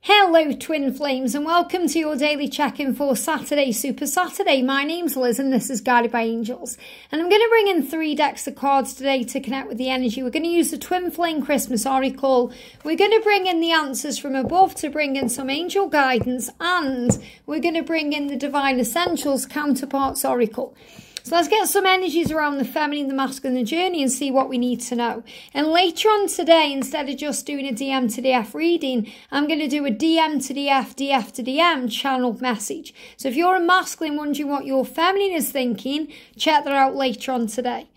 Hello Twin Flames and welcome to your daily check-in for Saturday, Super Saturday. My name's Liz and this is Guided by Angels. And I'm going to bring in 3 decks of cards today to connect with the energy. We're going to use the Twin Flame Christmas Oracle. We're going to bring in the answers from above to bring in some angel guidance. And we're going to bring in the Divine Essentials Counterparts Oracle. So let's get some energies around the feminine, the masculine, the journey and see what we need to know. And later on today, instead of just doing a DM to DF reading, I'm going to do a DM to DF, DF to DM channeled message. So if you're a masculine wondering what your feminine is thinking, check that out later on today.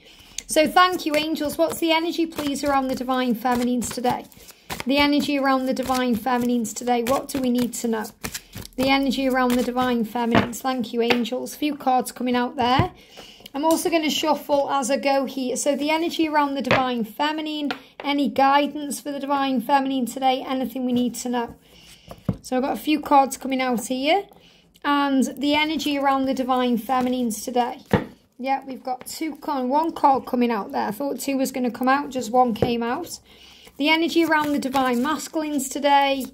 So thank you, angels. What's the energy, please, around the divine feminines today? The energy around the divine feminines today. What do we need to know? The energy around the divine feminines. Thank you, angels. A few cards coming out there. I'm also going to shuffle as I go here. So the energy around the divine feminine. Any guidance for the divine feminine today? Anything we need to know? So I've got a few cards coming out here. And the energy around the divine feminines today. Yeah, we've got one card coming out there. I thought 2 was going to come out. Just 1 came out. The energy around the divine masculines today.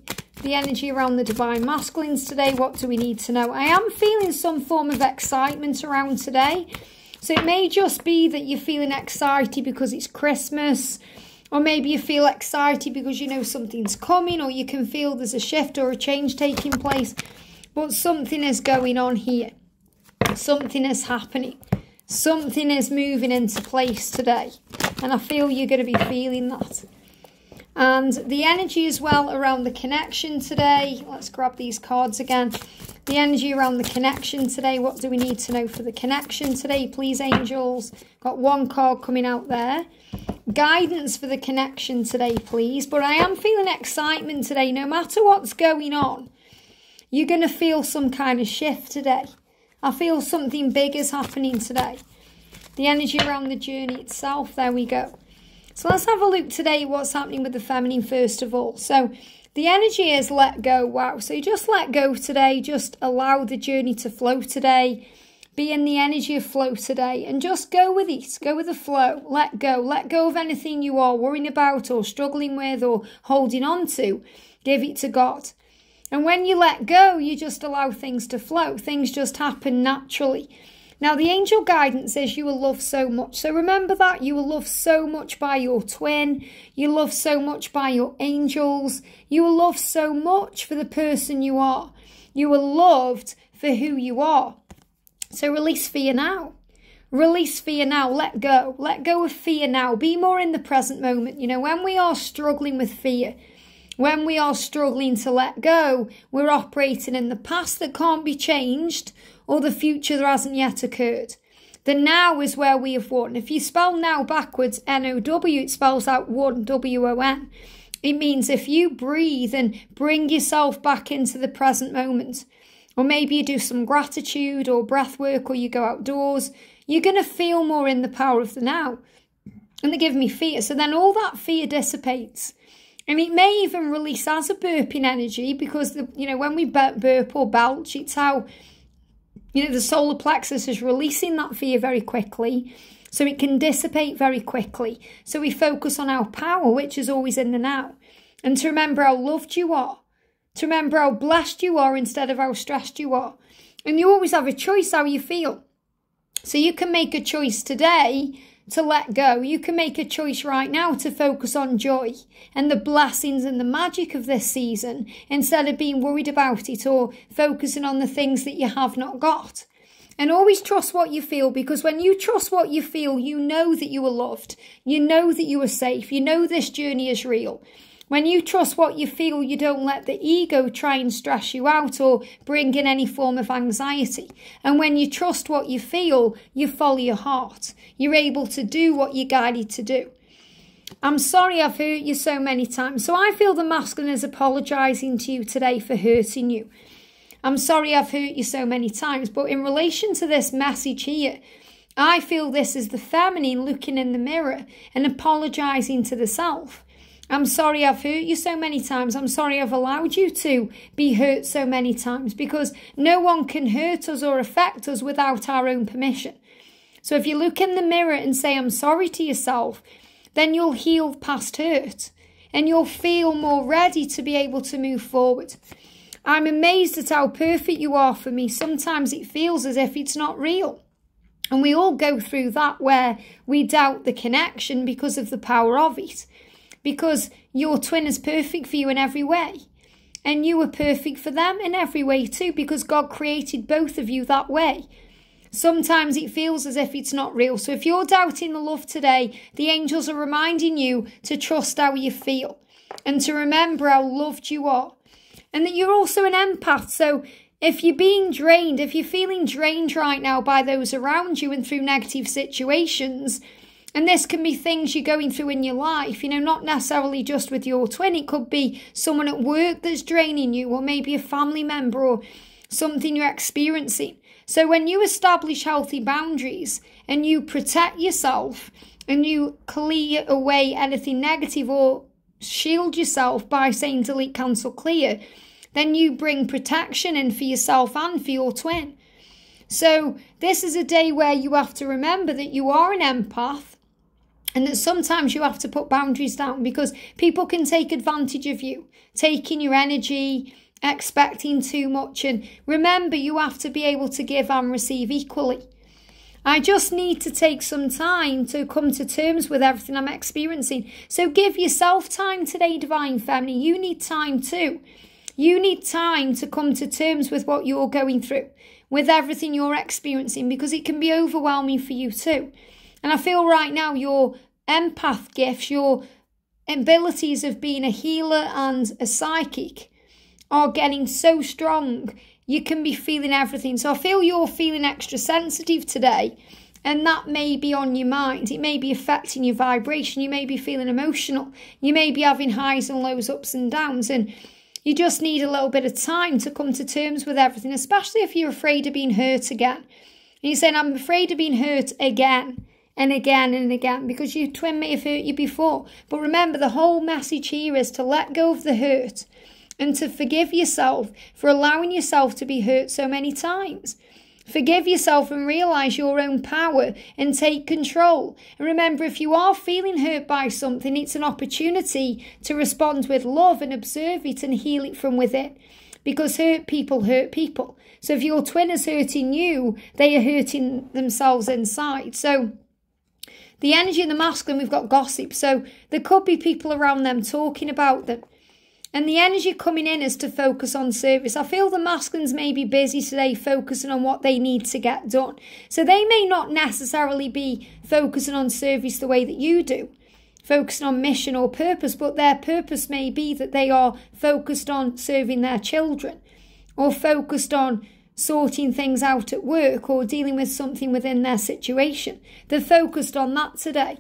The energy around the divine masculines today. What do we need to know? I am feeling some form of excitement around today. So it may just be that you're feeling excited because it's Christmas. Or maybe you feel excited because you know something's coming. Or you can feel there's a shift or a change taking place. But something is going on here. Something is happening. Something is moving into place today. And I feel you're going to be feeling that. And the energy as well around the connection today. Let's grab these cards again. The energy around the connection today. What do we need to know for the connection today, please, angels? Got 1 card coming out there. Guidance for the connection today, please. But I am feeling excitement today. No matter what's going on, you're going to feel some kind of shift today. I feel something big is happening today. The energy around the journey itself. There we go. So let's have a look today what's happening with the feminine first of all. So the energy is let go. Wow. So you just let go today. Just allow the journey to flow today. Be in the energy of flow today. And just go with it. Go with the flow. Let go. Let go of anything you are worrying about or struggling with or holding on to. Give it to God. And when you let go, you just allow things to flow. Things just happen naturally. Now, the angel guidance is you will love so much. So remember that. You will love so much by your twin. You love so much by your angels. You will love so much for the person you are. You are loved for who you are. So release fear now. Release fear now. Let go. Let go of fear now. Be more in the present moment. You know, when we are struggling with fear, when we are struggling to let go, we're operating in the past that can't be changed or the future that hasn't yet occurred. The now is where we have won. If you spell now backwards, N-O-W, it spells out won, W-O-N. It means if you breathe and bring yourself back into the present moment, or maybe you do some gratitude or breath work or you go outdoors, you're going to feel more in the power of the now. And they give me fear. So then all that fear dissipates. And it may even release as a burping energy because, when we burp or belch, it's how, the solar plexus is releasing that fear very quickly. So it can dissipate very quickly. So we focus on our power, which is always in the now. And to remember how loved you are. To remember how blessed you are instead of how stressed you are. And you always have a choice how you feel. So you can make a choice today to let go. You can make a choice right now to focus on joy and the blessings and the magic of this season instead of being worried about it or focusing on the things that you have not got. And always trust what you feel, because when you trust what you feel, you know that you are loved. You know that you are safe. You know this journey is real. When you trust what you feel, you don't let the ego try and stress you out or bring in any form of anxiety. And when you trust what you feel, you follow your heart. You're able to do what you're guided to do. I'm sorry I've hurt you so many times. So I feel the masculine is apologising to you today for hurting you. I'm sorry I've hurt you so many times. But in relation to this message here, I feel this is the feminine looking in the mirror and apologising to the self. I'm sorry I've hurt you so many times. I'm sorry I've allowed you to be hurt so many times, because no one can hurt us or affect us without our own permission. So if you look in the mirror and say, I'm sorry to yourself, then you'll heal past hurt. and you'll feel more ready to be able to move forward. I'm amazed at how perfect you are for me. Sometimes it feels as if it's not real. And we all go through that where we doubt the connection because of the power of it. Because your twin is perfect for you in every way. And you are perfect for them in every way too, because God created both of you that way. Sometimes it feels as if it's not real. So if you're doubting the love today, the angels are reminding you to trust how you feel and to remember how loved you are. And that you're also an empath. So if you're being drained, if you're feeling drained right now by those around you and through negative situations, and this can be things you're going through in your life, not necessarily just with your twin. It could be someone at work that's draining you, or maybe a family member, or something you're experiencing. So when you establish healthy boundaries and you protect yourself and you clear away anything negative or shield yourself by saying delete, cancel, clear, then you bring protection in for yourself and for your twin. So this is a day where you have to remember that you are an empath. And that sometimes you have to put boundaries down because people can take advantage of you, taking your energy, expecting too much. And remember, you have to be able to give and receive equally. I just need to take some time to come to terms with everything I'm experiencing. So give yourself time today, Divine Feminine. You need time too. You need time to come to terms with what you're going through, with everything you're experiencing, because it can be overwhelming for you too. And I feel right now your empath gifts, your abilities of being a healer and a psychic are getting so strong. You can be feeling everything. So I feel you're feeling extra sensitive today. And that may be on your mind. It may be affecting your vibration. You may be feeling emotional. You may be having highs and lows, ups and downs. And you just need a little bit of time to come to terms with everything, especially if you're afraid of being hurt again. And you're saying, I'm afraid of being hurt again. And again and again, because your twin may have hurt you before. But remember, the whole message here is to let go of the hurt and to forgive yourself for allowing yourself to be hurt so many times. Forgive yourself and realise your own power and take control. And remember, if you are feeling hurt by something, it's an opportunity to respond with love and observe it and heal it from within. Because hurt people hurt people. So if your twin is hurting you, they are hurting themselves inside. So the energy in the masculine, we've got gossip. So there could be people around them talking about them. And the energy coming in is to focus on service. I feel the masculines may be busy today focusing on what they need to get done. So they may not necessarily be focusing on service the way that you do, focusing on mission or purpose, but their purpose may be that they are focused on serving their children or focused on sorting things out at work or dealing with something within their situation. They're focused on that today.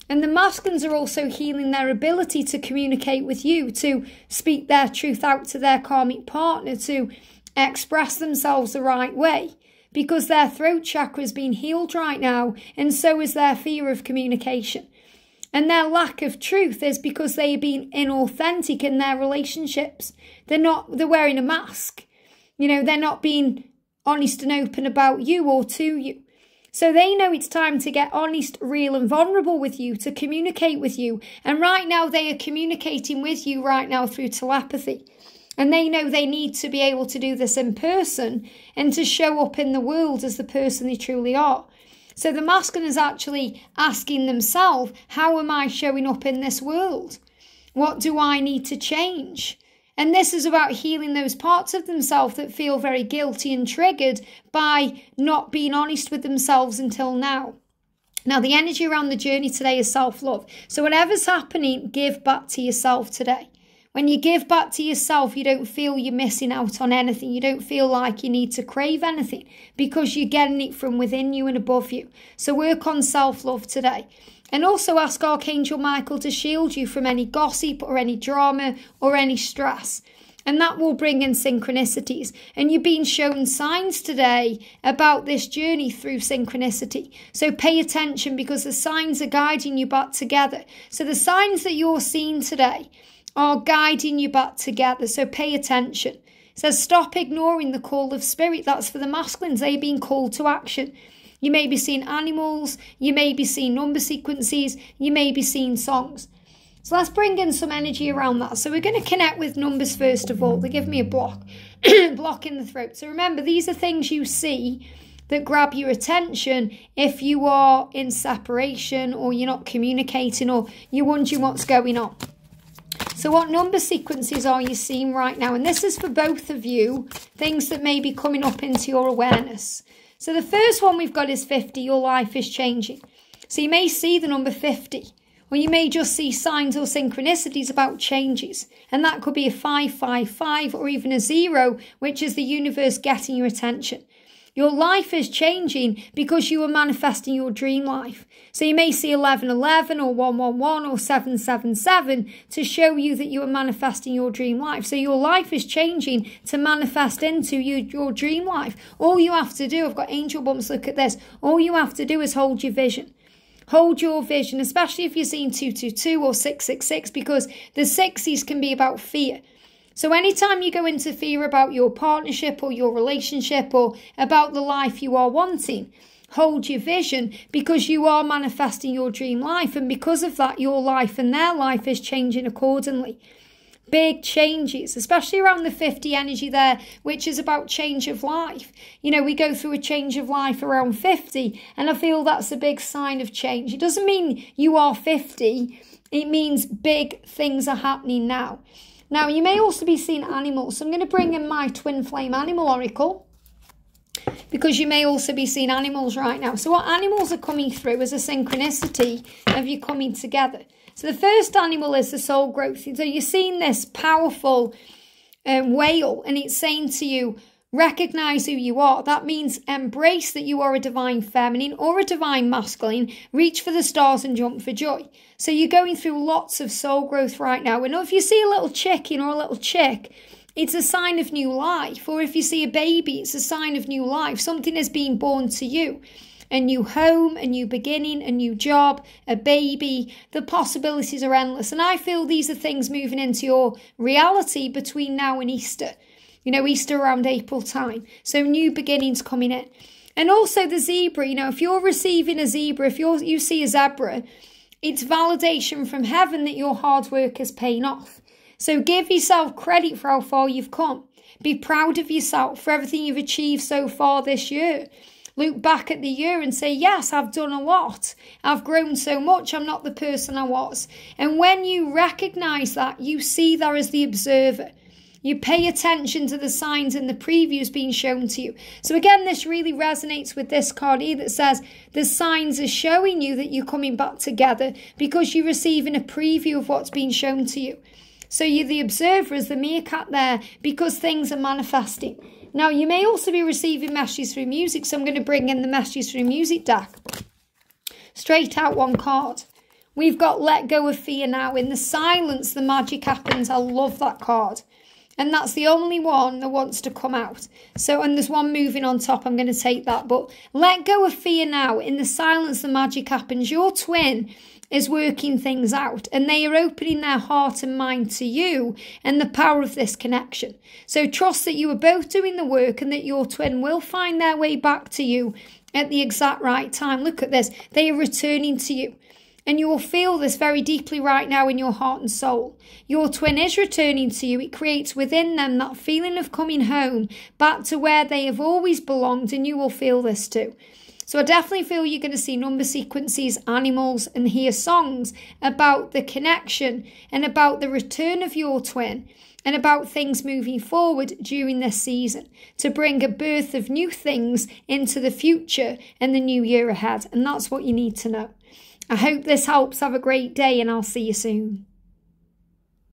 And the masculines are also healing their ability to communicate with you, to speak their truth out to their karmic partner, to express themselves the right way, because their throat chakra is being healed right now, and so is their fear of communication. And their lack of truth is because they are being inauthentic in their relationships. They're wearing a mask. They're not being honest and open about you or to you. So they know it's time to get honest, real and vulnerable with you, to communicate with you. And right now they are communicating with you right now through telepathy. And they know they need to be able to do this in person and to show up in the world as the person they truly are. So the masculine is actually asking themselves, how am I showing up in this world? What do I need to change? And this is about healing those parts of themselves that feel very guilty and triggered by not being honest with themselves until now. Now, the energy around the journey today is self-love. So whatever's happening, give back to yourself today. When you give back to yourself, you don't feel you're missing out on anything. You don't feel like you need to crave anything because you're getting it from within you and above you. So work on self-love today. And also ask Archangel Michael to shield you from any gossip or any drama or any stress. And that will bring in synchronicities. And you're being shown signs today about this journey through synchronicity. So pay attention because the signs are guiding you back together. So the signs that you're seeing today are guiding you back together. So pay attention. It says stop ignoring the call of spirit. That's for the masculines. They're being called to action. You may be seeing animals, you may be seeing number sequences, you may be seeing songs. So let's bring in some energy around that. So we're going to connect with numbers first of all. They give me a block, block in the throat. So remember, these are things you see that grab your attention if you are in separation or you're not communicating or you're wondering what's going on. So what number sequences are you seeing right now? And this is for both of you, things that may be coming up into your awareness. So the first one we've got is 50, your life is changing. So you may see the number 50, or you may just see signs or synchronicities about changes. And that could be a 555 or even a 0, which is the universe getting your attention. Your life is changing because you are manifesting your dream life. So you may see 1111 or 111 or 777 to show you that you are manifesting your dream life. So your life is changing to manifest into your dream life. All you have to do, I've got angel bumps, look at this. All you have to do is hold your vision. Hold your vision, especially if you're seeing 222 or 666, because the 60s can be about fear. So anytime you go into fear about your partnership or your relationship or about the life you are wanting, hold your vision, because you are manifesting your dream life. And because of that, your life and their life is changing accordingly. Big changes, especially around the 50 energy there, which is about change of life. You know, we go through a change of life around 50, and I feel that's a big sign of change. It doesn't mean you are 50. It means big things are happening now. Now, you may also be seeing animals. So I'm going to bring in my twin flame animal oracle, because you may also be seeing animals right now. So what animals are coming through is a synchronicity of you coming together. So the first animal is the soul growth. So you're seeing this powerful whale, and it's saying to you, recognize who you are. That means embrace that you are a divine feminine or a divine masculine. Reach for the stars and jump for joy. So you're going through lots of soul growth right now. And if you see a little chicken or a little chick, it's a sign of new life. Or if you see a baby, it's a sign of new life. Something is being born to you. A new home, a new beginning, a new job, a baby. The possibilities are endless. And I feel these are things moving into your reality between now and Easter. You know, Easter around April time. So new beginnings coming in. And also the zebra, you know, if you're receiving a zebra, if you see a zebra, it's validation from heaven that your hard work is paying off. So give yourself credit for how far you've come. Be proud of yourself for everything you've achieved so far this year. Look back at the year and say, yes, I've done a lot. I've grown so much. I'm not the person I was. And when you recognize that, you see there as the observer. You pay attention to the signs in the previews being shown to you. So again, this really resonates with this card here that says the signs are showing you that you're coming back together because you're receiving a preview of what's being shown to you. So you're the observer as the meerkat there because things are manifesting. Now, you may also be receiving messages through music. So I'm going to bring in the messages through music deck. Straight out one card. We've got let go of fear now. In the silence, the magic happens. I love that card. And that's the only one that wants to come out. So, and there's one moving on top. I'm going to take that. But let go of fear now. In the silence, the magic happens. Your twin is working things out. And they are opening their heart and mind to you and the power of this connection. So trust that you are both doing the work and that your twin will find their way back to you at the exact right time. Look at this. They are returning to you. And you will feel this very deeply right now in your heart and soul. Your twin is returning to you. It creates within them that feeling of coming home back to where they have always belonged, and you will feel this too. So I definitely feel you're going to see number sequences, animals, and hear songs about the connection and about the return of your twin and about things moving forward during this season to bring a birth of new things into the future and the new year ahead. And that's what you need to know. I hope this helps. Have a great day, and I'll see you soon.